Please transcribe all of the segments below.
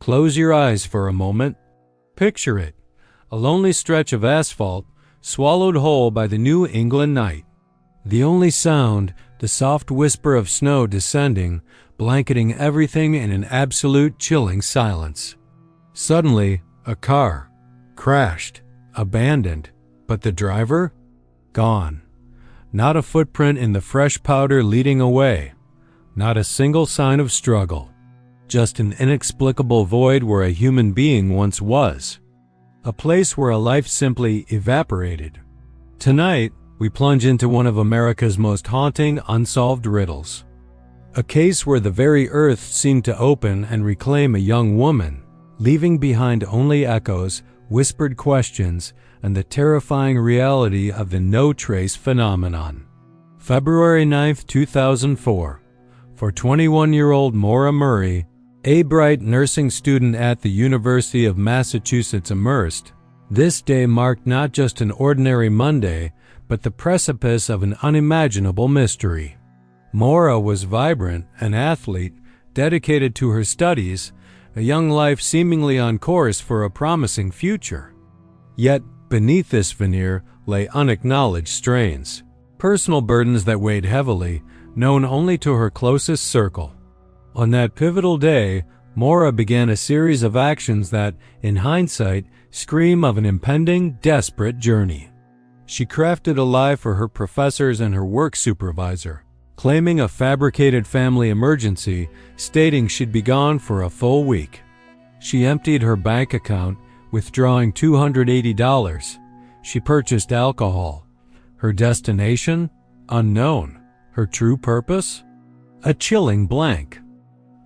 Close your eyes for a moment. Picture it, a lonely stretch of asphalt swallowed whole by the New England night. The only sound, the soft whisper of snow descending, blanketing everything in an absolute chilling silence. Suddenly, a car crashed, abandoned, but the driver? Gone. Not a footprint in the fresh powder leading away. Not a single sign of struggle. Just an inexplicable void where a human being once was. A place where a life simply evaporated. Tonight, we plunge into one of America's most haunting unsolved riddles. A case where the very earth seemed to open and reclaim a young woman, leaving behind only echoes, whispered questions, and the terrifying reality of the no-trace phenomenon. February 9, 2004. For 21-year-old Maura Murray, a bright nursing student at the University of Massachusetts Amherst, this day marked not just an ordinary Monday, but the precipice of an unimaginable mystery. Maura was vibrant, an athlete, dedicated to her studies, a young life seemingly on course for a promising future. Yet, beneath this veneer lay unacknowledged strains, personal burdens that weighed heavily, known only to her closest circle. On that pivotal day, Maura began a series of actions that, in hindsight, scream of an impending, desperate journey. She crafted a lie for her professors and her work supervisor, claiming a fabricated family emergency, stating she'd be gone for a full week. She emptied her bank account, withdrawing $280. She purchased alcohol. Her destination? Unknown. Her true purpose? A chilling blank.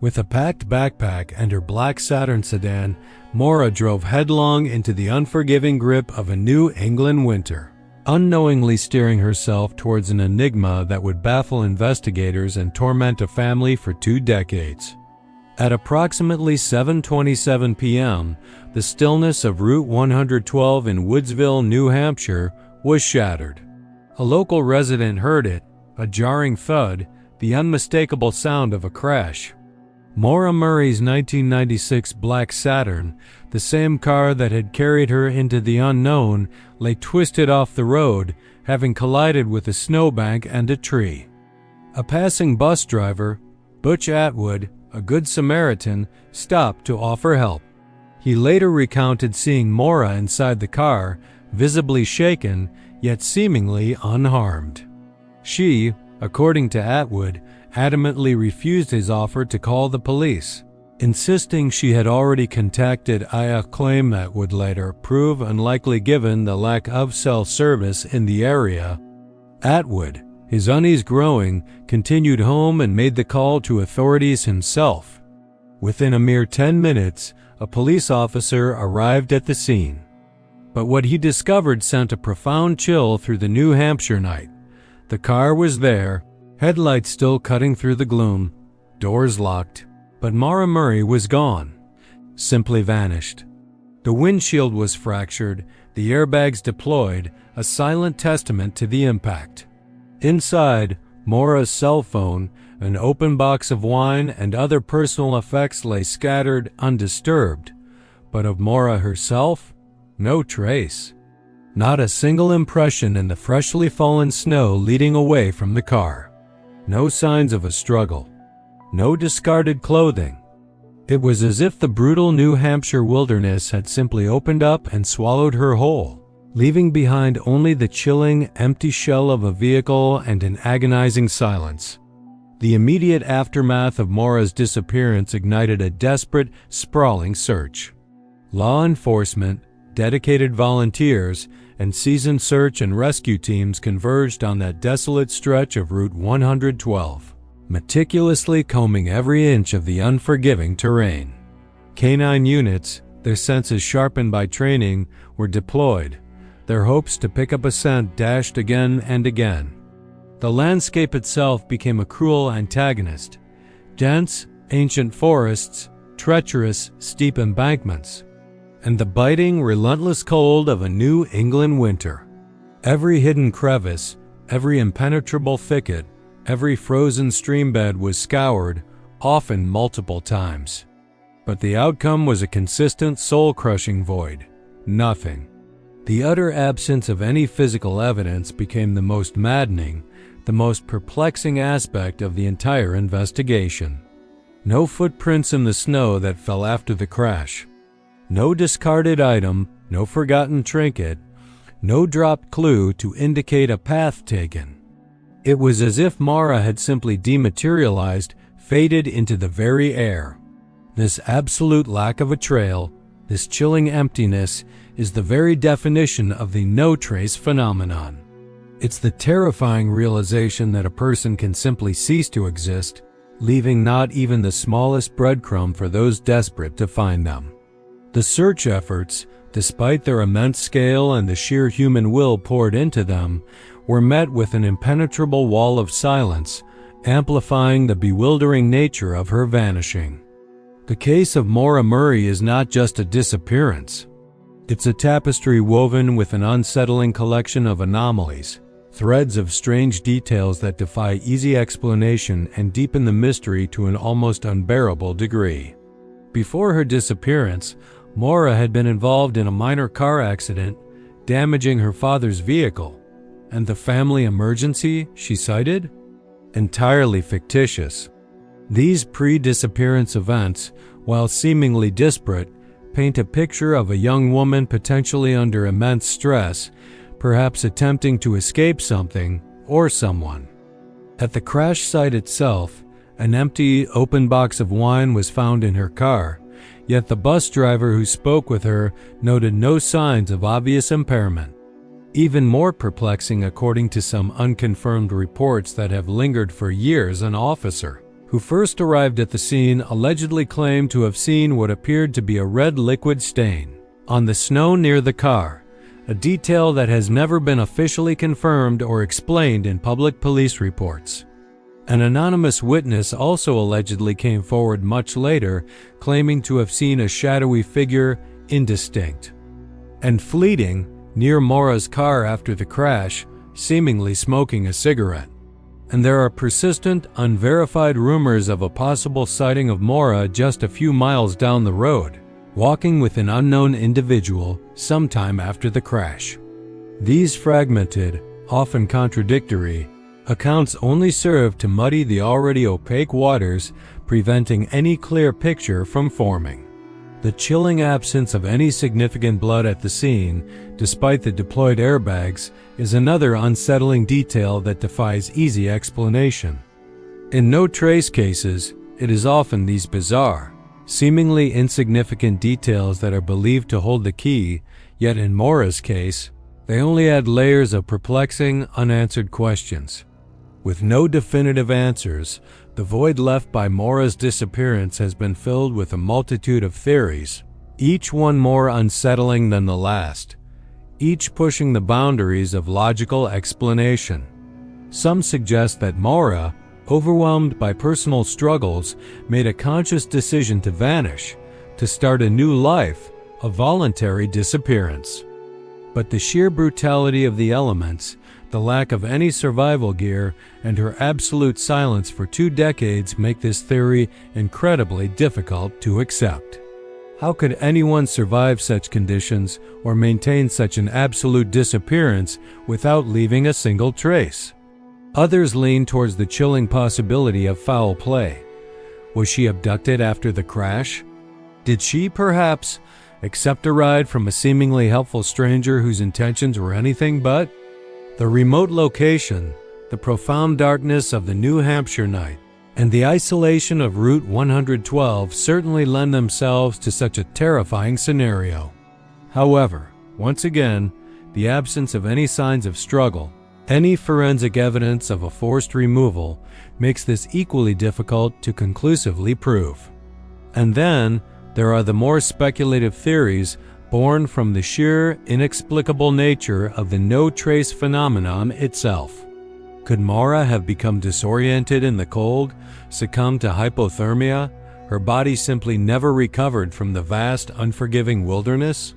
With a packed backpack and her black Saturn sedan, Maura drove headlong into the unforgiving grip of a New England winter, unknowingly steering herself towards an enigma that would baffle investigators and torment a family for 2 decades. At approximately 7:27 p.m., the stillness of Route 112 in Woodsville, New Hampshire, was shattered. A local resident heard it, a jarring thud, the unmistakable sound of a crash. Maura Murray's 1996 black Saturn, the same car that had carried her into the unknown, lay twisted off the road, having collided with a snowbank and a tree. A passing bus driver, Butch Atwood, a good Samaritan, stopped to offer help. He later recounted seeing Maura inside the car, visibly shaken, yet seemingly unharmed. She, according to Atwood, adamantly refused his offer to call the police, insisting she had already contacted a claim that would later prove unlikely given the lack of cell service in the area. Atwood, his unease growing, continued home and made the call to authorities himself. Within a mere 10 minutes, a police officer arrived at the scene. But what he discovered sent a profound chill through the New Hampshire night. The car was there, headlights still cutting through the gloom, doors locked, but Maura Murray was gone, simply vanished. The windshield was fractured, the airbags deployed, a silent testament to the impact. Inside, Maura's cell phone, an open box of wine, and other personal effects lay scattered, undisturbed. But of Maura herself, no trace. Not a single impression in the freshly fallen snow leading away from the car. No signs of a struggle. No discarded clothing. It was as if the brutal New Hampshire wilderness had simply opened up and swallowed her whole, leaving behind only the chilling, empty shell of a vehicle and an agonizing silence. The immediate aftermath of Maura's disappearance ignited a desperate, sprawling search. Law enforcement, dedicated volunteers, and seasoned search and rescue teams converged on that desolate stretch of Route 112, meticulously combing every inch of the unforgiving terrain. Canine units, their senses sharpened by training, were deployed, their hopes to pick up a scent dashed again and again. The landscape itself became a cruel antagonist. Dense, ancient forests, treacherous, steep embankments, and the biting, relentless cold of a New England winter. Every hidden crevice, every impenetrable thicket, every frozen streambed was scoured, often multiple times. But the outcome was a consistent, soul-crushing void. Nothing. The utter absence of any physical evidence became the most maddening, the most perplexing aspect of the entire investigation. No footprints in the snow that fell after the crash. No discarded item, no forgotten trinket, no dropped clue to indicate a path taken. It was as if Maura had simply dematerialized, faded into the very air. This absolute lack of a trail, this chilling emptiness, is the very definition of the no-trace phenomenon. It's the terrifying realization that a person can simply cease to exist, leaving not even the smallest breadcrumb for those desperate to find them. The search efforts, despite their immense scale and the sheer human will poured into them, were met with an impenetrable wall of silence, amplifying the bewildering nature of her vanishing. The case of Maura Murray is not just a disappearance. It's a tapestry woven with an unsettling collection of anomalies, threads of strange details that defy easy explanation and deepen the mystery to an almost unbearable degree. Before her disappearance, Maura had been involved in a minor car accident, damaging her father's vehicle. And the family emergency she cited? Entirely fictitious. These pre-disappearance events, while seemingly disparate, paint a picture of a young woman potentially under immense stress, perhaps attempting to escape something or someone. At the crash site itself, an empty, open box of wine was found in her car, yet the bus driver who spoke with her noted no signs of obvious impairment. Even more perplexing, according to some unconfirmed reports that have lingered for years, an officer who first arrived at the scene allegedly claimed to have seen what appeared to be a red liquid stain on the snow near the car, a detail that has never been officially confirmed or explained in public police reports. An anonymous witness also allegedly came forward much later, claiming to have seen a shadowy figure, indistinct and fleeting, near Maura's car after the crash, seemingly smoking a cigarette. And there are persistent, unverified rumors of a possible sighting of Maura just a few miles down the road, walking with an unknown individual sometime after the crash. These fragmented, often contradictory, accounts only serve to muddy the already opaque waters, preventing any clear picture from forming. The chilling absence of any significant blood at the scene, despite the deployed airbags, is another unsettling detail that defies easy explanation. In no-trace cases, it is often these bizarre, seemingly insignificant details that are believed to hold the key, yet in Maura's case, they only add layers of perplexing, unanswered questions. With no definitive answers, the void left by Maura's disappearance has been filled with a multitude of theories, each one more unsettling than the last, each pushing the boundaries of logical explanation. Some suggest that Maura, overwhelmed by personal struggles, made a conscious decision to vanish, to start a new life, a voluntary disappearance. But the sheer brutality of the elements, the lack of any survival gear, and her absolute silence for 2 decades make this theory incredibly difficult to accept. How could anyone survive such conditions or maintain such an absolute disappearance without leaving a single trace? Others lean towards the chilling possibility of foul play. Was she abducted after the crash? Did she, perhaps, accept a ride from a seemingly helpful stranger whose intentions were anything but? The remote location, the profound darkness of the New Hampshire night, and the isolation of Route 112 certainly lend themselves to such a terrifying scenario. However, once again, the absence of any signs of struggle, any forensic evidence of a forced removal, makes this equally difficult to conclusively prove. And then, there are the more speculative theories born from the sheer, inexplicable nature of the no-trace phenomenon itself. Could Maura have become disoriented in the cold, succumbed to hypothermia, her body simply never recovered from the vast, unforgiving wilderness?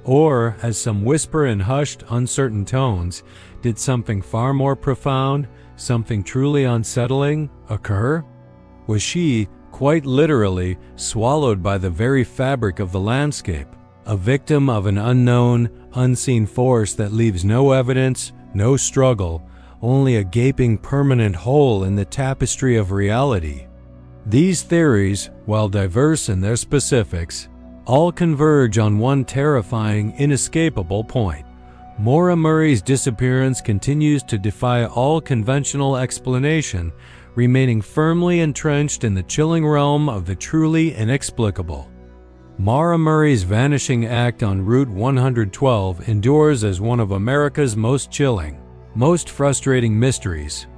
Or, as some whisper in hushed, uncertain tones, did something far more profound, something truly unsettling, occur? Was she, quite literally swallowed by the very fabric of the landscape, a victim of an unknown, unseen force that leaves no evidence, no struggle, only a gaping permanent hole in the tapestry of reality. These theories, while diverse in their specifics, all converge on one terrifying, inescapable point. Maura Murray's disappearance continues to defy all conventional explanation, remaining firmly entrenched in the chilling realm of the truly inexplicable. Maura Murray's vanishing act on Route 112 endures as one of America's most chilling, most frustrating mysteries.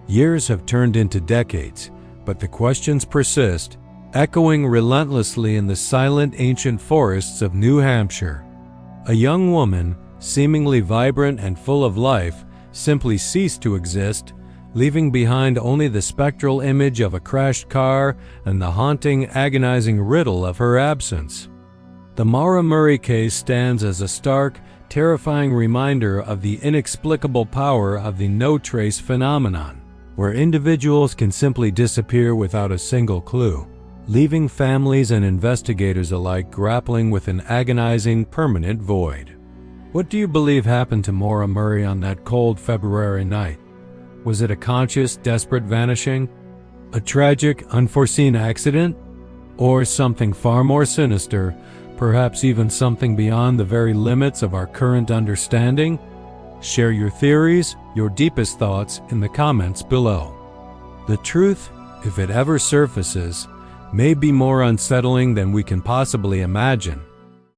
Years have turned into decades, but the questions persist, echoing relentlessly in the silent ancient forests of New Hampshire. A young woman, seemingly vibrant and full of life, simply ceased to exist, leaving behind only the spectral image of a crashed car and the haunting, agonizing riddle of her absence. The Maura Murray case stands as a stark, terrifying reminder of the inexplicable power of the no-trace phenomenon, where individuals can simply disappear without a single clue, leaving families and investigators alike grappling with an agonizing, permanent void. What do you believe happened to Maura Murray on that cold February night? Was it a conscious, desperate vanishing? A tragic, unforeseen accident? Or something far more sinister, perhaps even something beyond the very limits of our current understanding? Share your theories, your deepest thoughts in the comments below. The truth, if it ever surfaces, may be more unsettling than we can possibly imagine.